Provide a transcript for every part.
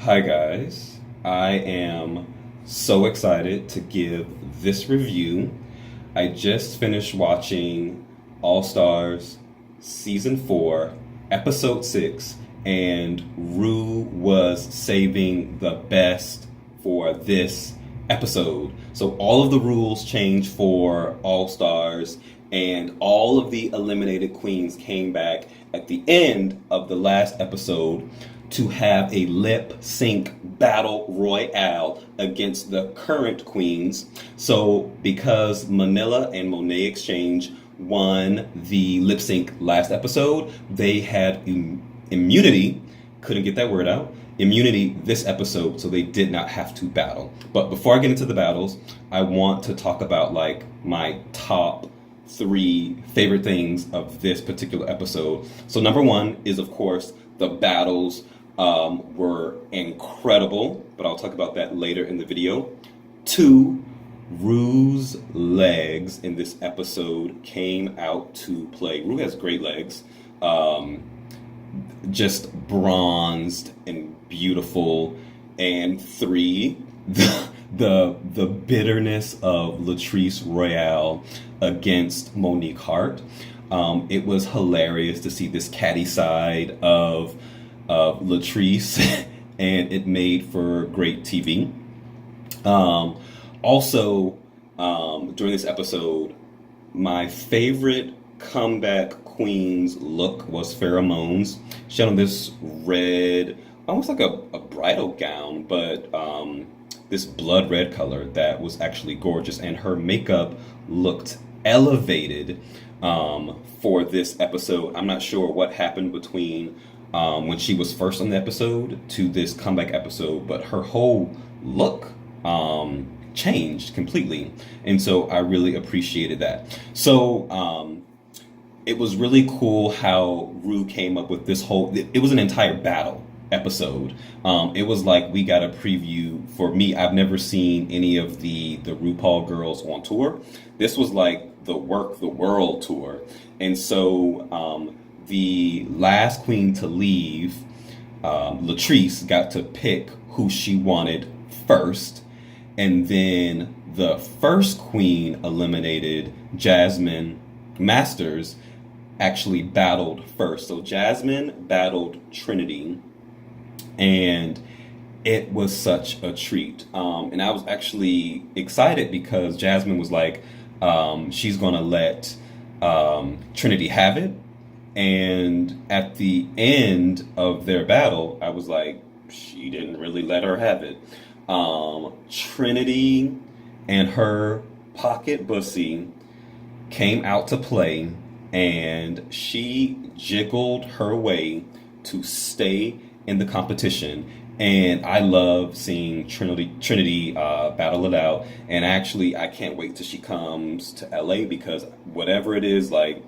Hi guys, I am so excited to give this review. I just finished watching All Stars Season 4, Episode 6, and Ru was saving the best for this episode. So all of the rules changed for All Stars, and all of the eliminated queens came back at the end of the last episode to have a lip sync battle royale against the current queens. So because Manila and Monet Exchange won the lip sync last episode, they had immunity, couldn't get that word out, immunity this episode, so they did not have to battle. But before I get into the battles, I want to talk about like my top 3 favorite things of this particular episode. So number 1 is, of course, the battles were incredible, but I'll talk about that later in the video. 2, Ru's legs in this episode came out to play. Ru has great legs, just bronzed and beautiful. And 3, the bitterness of Latrice Royale against Monique Hart. It was hilarious to see this catty side of Latrice, and it made for great TV. Also, during this episode, my favorite comeback queen's look was Farrah. She had on this red, almost like a bridal gown, but this blood red color that was actually gorgeous, and her makeup looked elevated for this episode. I'm not sure what happened between when she was first on the episode to this comeback episode, but her whole look changed completely, and so I really appreciated that. So it was really cool how Ru came up with this whole, it was an entire battle episode. It was like we got a preview. For me, I've never seen any of the RuPaul girls on tour. This was like the Work the World tour, and so the last queen to leave, Latrice, got to pick who she wanted first, and then the first queen eliminated, Jasmine Masters, actually battled first. So Jasmine battled Trinity, and it was such a treat. And I was actually excited because Jasmine was like, she's gonna let Trinity have it. And at the end of their battle, I was like, she didn't really let her have it. Trinity and her pocket bussy came out to play, and she jiggled her way to stay in the competition. And I love seeing Trinity battle it out. And actually, I can't wait till she comes to LA, because whatever it is, like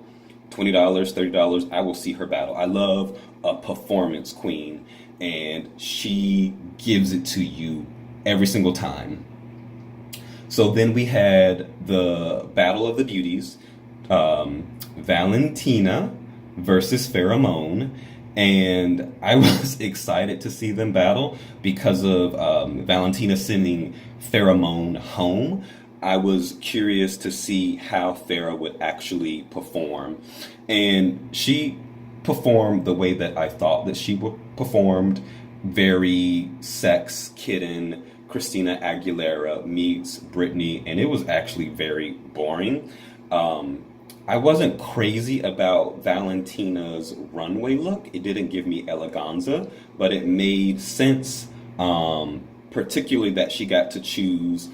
$20, $30, I will see her battle. I love a performance queen, and she gives it to you every single time. So then we had the Battle of the Beauties, Valentina versus Farrah, and I was excited to see them battle because of Valentina sending Farrah home. I was curious to see how Farrah would actually perform, and she performed the way that I thought that she would performed. Very sex kitten, Christina Aguilera meets Britney, and it was actually very boring. I wasn't crazy about Valentina's runway look. It didn't give me eleganza, but it made sense, particularly that she got to choose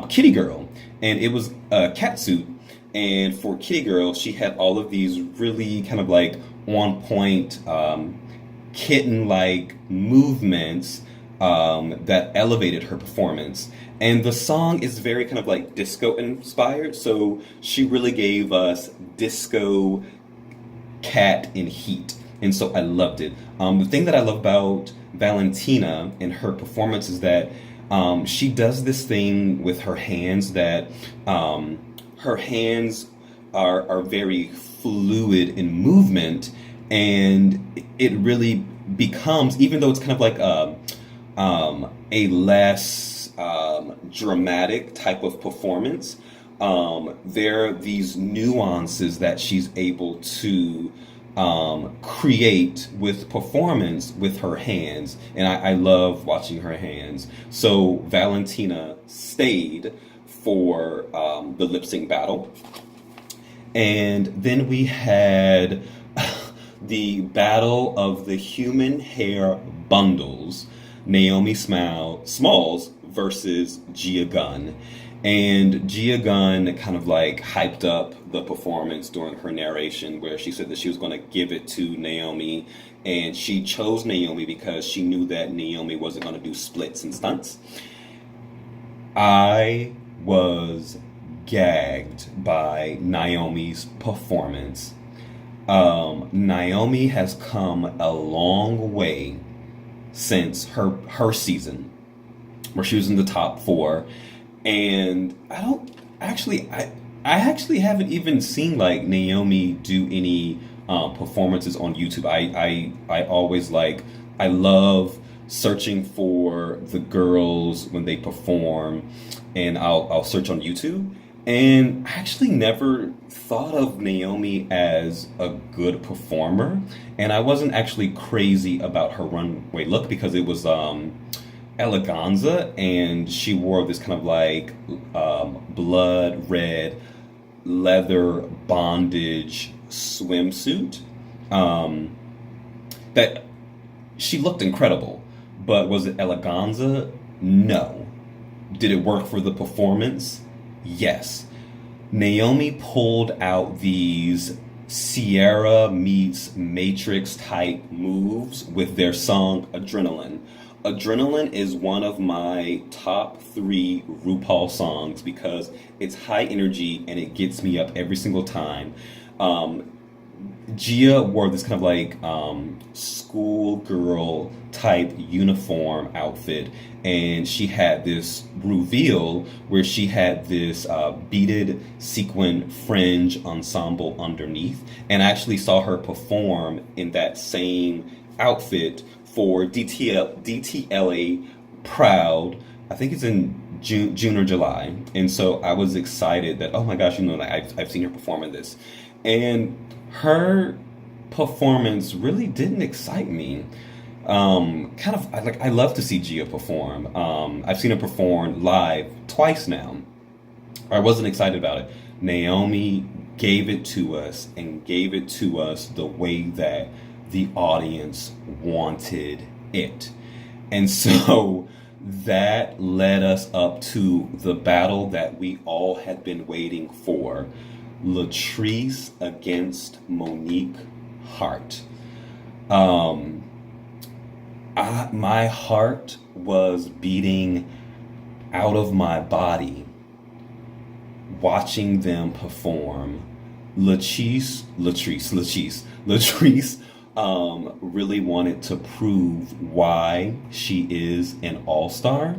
Kitty Girl, and it was a cat suit. And for Kitty Girl, she had all of these really kind of like on point kitten-like movements that elevated her performance. And the song is very kind of like disco inspired, so she really gave us disco cat in heat, and so I loved it. The thing that I love about Valentina and her performance is that she does this thing with her hands that her hands are very fluid in movement, and it really becomes, even though it's kind of like a less dramatic type of performance. There are these nuances that she's able to create with performance with her hands, and I love watching her hands. So Valentina stayed for the lip sync battle, and then we had the battle of the human hair bundles, Naomi Smalls versus Gia Gunn. And Gia Gunn kind of like hyped up the performance during her narration, where she said that she was going to give it to Naomi, and she chose Naomi because she knew that Naomi wasn't going to do splits and stunts. I was gagged by Naomi's performance. Naomi has come a long way since her season, where she was in the top 4. And I actually haven't even seen like Naomi do any performances on YouTube. I always I love searching for the girls when they perform, and I'll search on YouTube. And I actually never thought of Naomi as a good performer, and I wasn't actually crazy about her runway look because it was eleganza, and she wore this kind of blood red leather bondage swimsuit that she looked incredible. But was it eleganza? No. Did it work for the performance? Yes. Naomi pulled out these Sierra meets Matrix type moves with their song Adrenaline. Adrenaline is one of my top 3 RuPaul songs because it's high energy and it gets me up every single time. Gia wore this kind of schoolgirl type uniform outfit, and she had this reveal where she had this beaded sequin fringe ensemble underneath, and I actually saw her perform in that same outfit for DTLA Proud. I think it's in June or July, and so I was excited that, oh my gosh, I've seen her perform in this, and her performance really didn't excite me. I love to see Gia perform. I've seen her perform live twice now. I wasn't excited about it. Naomi gave it to us, and gave it to us the way that the audience wanted it. And so that led us up to the battle that we all had been waiting for. Latrice against Monique Hart. My heart was beating out of my body watching them perform. Latrice really wanted to prove why she is an all-star,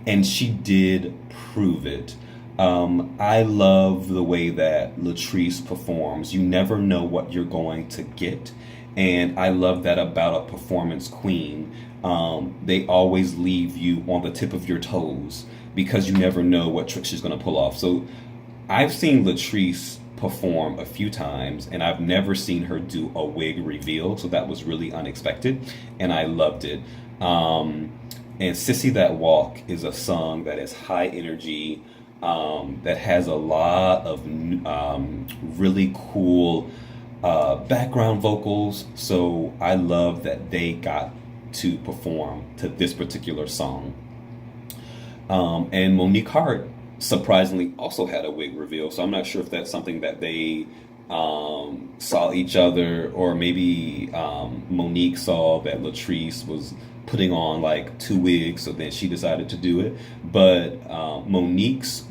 and she did prove it. I love the way that Latrice performs. You never know what you're going to get, and I love that about a performance queen. They always leave you on the tip of your toes because you never know what trick she's going to pull off. So I've seen Latrice perform a few times, and I've never seen her do a wig reveal, so that was really unexpected, and I loved it. And Sissy That Walk is a song that is high energy, that has a lot of really cool background vocals, so I love that they got to perform to this particular song. And Monique Hart surprisingly also had a wig reveal, so I'm not sure if that's something that they saw each other, or maybe Monique saw that Latrice was putting on 2 wigs, so then she decided to do it. But Monique's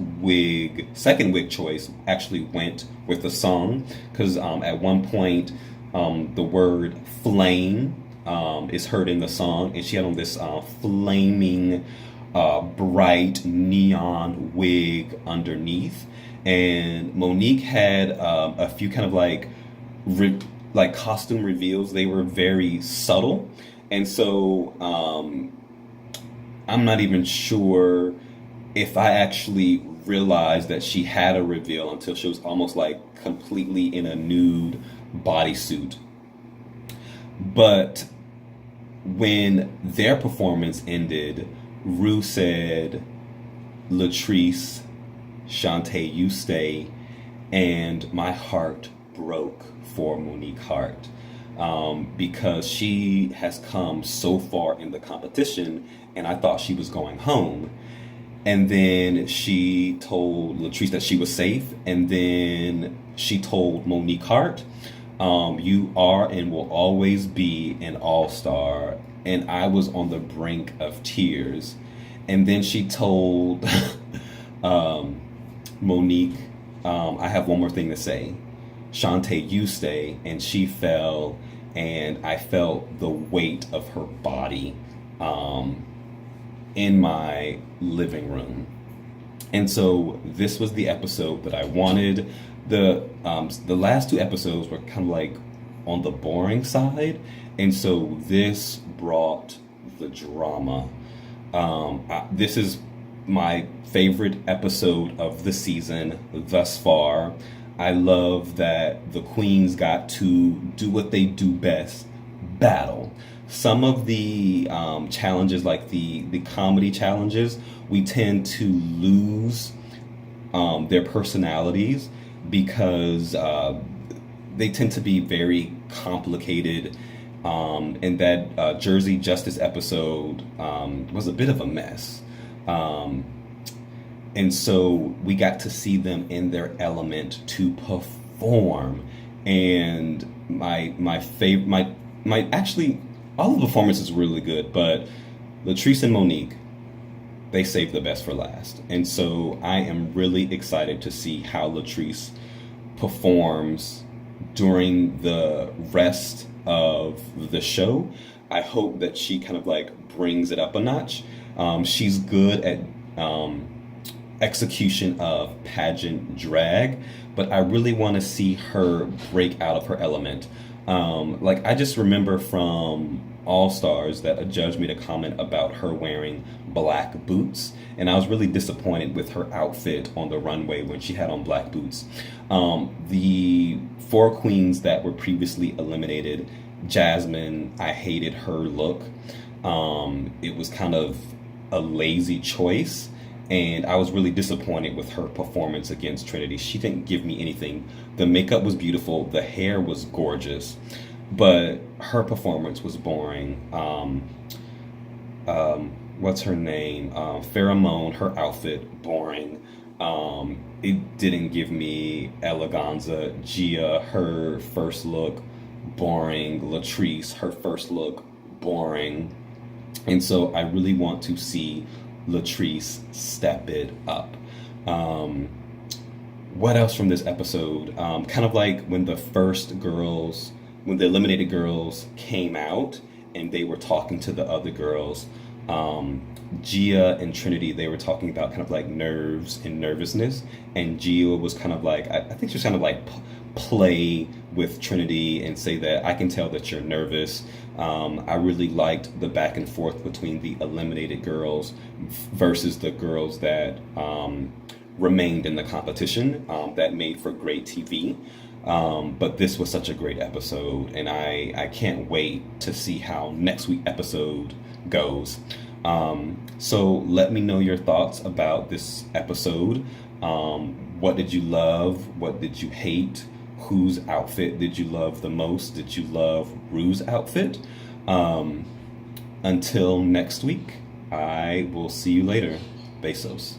second wig choice actually went with the song, because at one point the word flame is heard in the song, and she had on this flaming bright neon wig underneath, and Monique had a few kind of costume reveals. They were very subtle, and so I'm not even sure if I actually realized that she had a reveal until she was almost like completely in a nude bodysuit. But when their performance ended, Rue said, Latrice, Shantae, you stay. And my heart broke for Monique Hart, because she has come so far in the competition, and I thought she was going home. And then she told Latrice that she was safe, and then she told Monique Hart, you are and will always be an all-star. And I was on the brink of tears. And then she told Monique, I have one more thing to say. Shantae, you stay. And she fell, and I felt the weight of her body in my living room. And so this was the episode that I wanted. The last two episodes were kind of like on the boring side, and so this brought the drama. This is my favorite episode of the season thus far. I love that the queens got to do what they do best, battle. Some of the challenges, like the comedy challenges, we tend to lose their personalities because they tend to be very complicated. And that Jersey Justice episode was a bit of a mess. And so we got to see them in their element to perform. And my actually, all the performances were really good, but Latrice and Monique, they saved the best for last. And so I am really excited to see how Latrice performs during the rest of the show. I hope that she kind of like brings it up a notch. She's good at execution of pageant drag, but I really want to see her break out of her element. Like I just remember from All Stars that a judge made a comment about her wearing black boots, and I was really disappointed with her outfit on the runway when she had on black boots. The four queens that were previously eliminated, Jasmine, I hated her look. It was kind of a lazy choice, and I was really disappointed with her performance against Trinity. She didn't give me anything. The makeup was beautiful, the hair was gorgeous, but her performance was boring. What's her name? Farrah, her outfit, boring. It didn't give me eleganza. Gia, her first look, boring. Latrice, her first look, boring. And so I really want to see Latrice step it up. What else from this episode? Kind of like when the eliminated girls came out and they were talking to the other girls, Gia and Trinity, they were talking about kind of like nerves and nervousness, and Gia was kind of like, I think she was kind of like play with Trinity and say that I can tell that you're nervous. I really liked the back and forth between the eliminated girls versus the girls that remained in the competition. That made for great TV. But this was such a great episode, and I can't wait to see how next week's episode goes. So let me know your thoughts about this episode. What did you love? What did you hate? Whose outfit did you love the most? Did you love Rue's outfit? Until next week, I will see you later. Besos.